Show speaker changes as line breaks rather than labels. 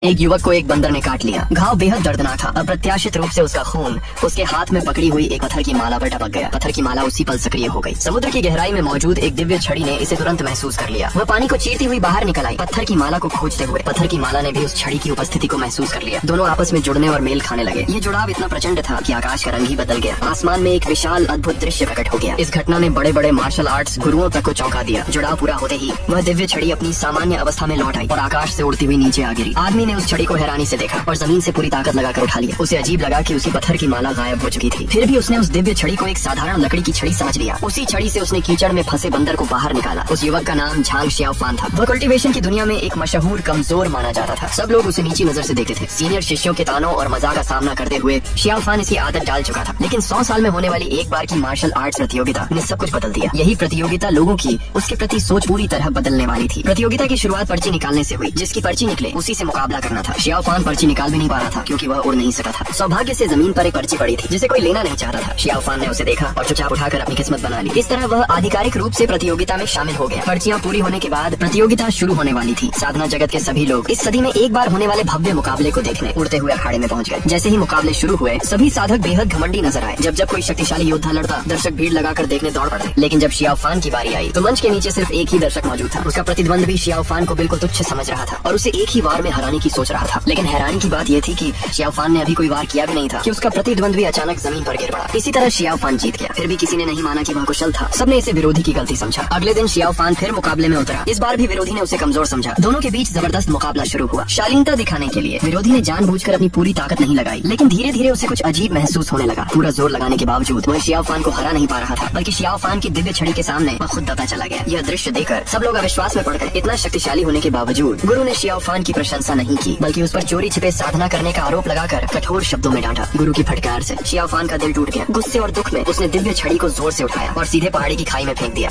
एक युवक को एक बंदर ने काट लिया। घाव बेहद दर्दनाक था। अप्रत्याशित रूप से उसका खून उसके हाथ में पकड़ी हुई एक पत्थर की माला पर टपक गया। पत्थर की माला उसी पल सक्रिय हो गई। समुद्र की गहराई में मौजूद एक दिव्य छड़ी ने इसे तुरंत महसूस कर लिया। वह पानी को चीरती हुई बाहर निकल आई, पत्थर की माला को खोजते हुए। पत्थर की माला ने भी उस छड़ी की उपस्थिति को महसूस कर लिया। दोनों आपस में जुड़ने और मेल खाने लगे। ये जुड़ाव इतना प्रचंड था कि आकाश का रंग ही बदल गया। आसमान में एक विशाल अद्भुत दृश्य प्रकट हो गया। इस घटना ने बड़े बड़े मार्शल आर्ट्स गुरुओं तक को चौंका दिया। जुड़ाव पूरा होते ही वह दिव्य छड़ी अपनी सामान्य अवस्था में लौट आई और आकाश से उड़ती हुई नीचे आ गिरी। आदमी ने उस छड़ी को हैरानी से देखा और जमीन से पूरी ताकत लगाकर उठा लिया। उसे अजीब लगा कि उसकी पत्थर की माला गायब हो चुकी थी। फिर भी उसने उस दिव्य छड़ी को एक साधारण लकड़ी की छड़ी समझ लिया। उसी छड़ी से उसने कीचड़ में फंसे बंदर को बाहर निकाला। उस युवक का नाम झांग शियाओफान था। वह कल्टीवेशन की दुनिया में एक मशहूर कमजोर माना जाता था। सब लोग उसे नीची नजर से देखते थे। सीनियर शिष्यों के तानों और मजाक का सामना करते हुए शियाओफान इसकी आदत डाल चुका था। लेकिन 100 साल में होने वाली एक बार की मार्शल आर्ट्स प्रतियोगिता ने सब कुछ बदल दिया। यही प्रतियोगिता लोगों की उसके प्रति सोच पूरी तरह बदलने वाली थी। प्रतियोगिता की शुरुआत पर्ची निकालने से हुई। जिसकी पर्ची निकले उसी से मुकाबला करना था। शियाओफान पर्ची निकाल भी नहीं पा रहा था क्योंकि वह उड़ नहीं सका था। सौभाग्य से जमीन पर एक पर्ची पड़ी थी जिसे कोई लेना नहीं चाहता था। शियाओफान ने उसे देखा और चुपचाप उठाकर अपनी किस्मत बना ली। इस तरह वह आधिकारिक रूप से प्रतियोगिता में शामिल हो गया। पर्चियां पूरी होने के बाद प्रतियोगिता शुरू होने वाली थी। साधना जगत के सभी लोग इस सदी में एक बार होने वाले भव्य मुकाबले को देखने उड़ते हुए अखाड़े में पहुंच गए। जैसे ही मुकाबले शुरू हुए सभी साधक बेहद घमंडी नजर आए। जब कोई शक्तिशाली योद्धा लड़ता दर्शक भीड़ लगाकर देखने दौड़ पड़े। लेकिन जब शियाओफान की बारी आई तो मंच के नीचे सिर्फ एक ही दर्शक मौजूद था। उसका प्रतिद्वंद भी शियाओफान को बिल्कुल तुच्छ समझ रहा था और उसे एक ही वार में हराने की सोच रहा था। लेकिन हैरानी की बात यह थी कि शियाओफान ने अभी कोई वार किया भी नहीं था कि उसका प्रतिद्वंद भी अचानक जमीन पर गिर पड़ा। इसी तरह शियाओफान जीत गया। फिर भी किसी ने नहीं माना कि वह कुशल था। सबने इसे विरोधी की गलती समझा। अगले दिन शियाओफान फिर मुकाबले में उतरा। इस बार भी विरोधी ने उसे कमजोर समझा। दोनों के बीच जबरदस्त मुकाबला शुरू हुआ। शालीनता दिखाने के लिए विरोधी ने जानबूझकर अपनी पूरी ताकत नहीं लगाई। लेकिन धीरे धीरे उसे कुछ अजीब महसूस होने लगा। पूरा जोर लगाने के बावजूद वह शियाओफान को हरा नहीं पा रहा था, बल्कि शियाओफान की दिव्य छड़ी के सामने वह खुद दबा चला गया। यह दृश्य देखकर सब लोग अविश्वास में पड़ गए। इतना शक्तिशाली होने के बावजूद गुरु ने शियाओफान की प्रशंसा नहीं की, बल्कि उस पर चोरी छिपे साधना करने का आरोप लगाकर कठोर शब्दों में डांटा। गुरु की फटकार से शियाओफान का दिल टूट गया। गुस्से और दुख में उसने दिव्य छड़ी को जोर से उठाया और सीधे पहाड़ी की खाई में फेंक दिया।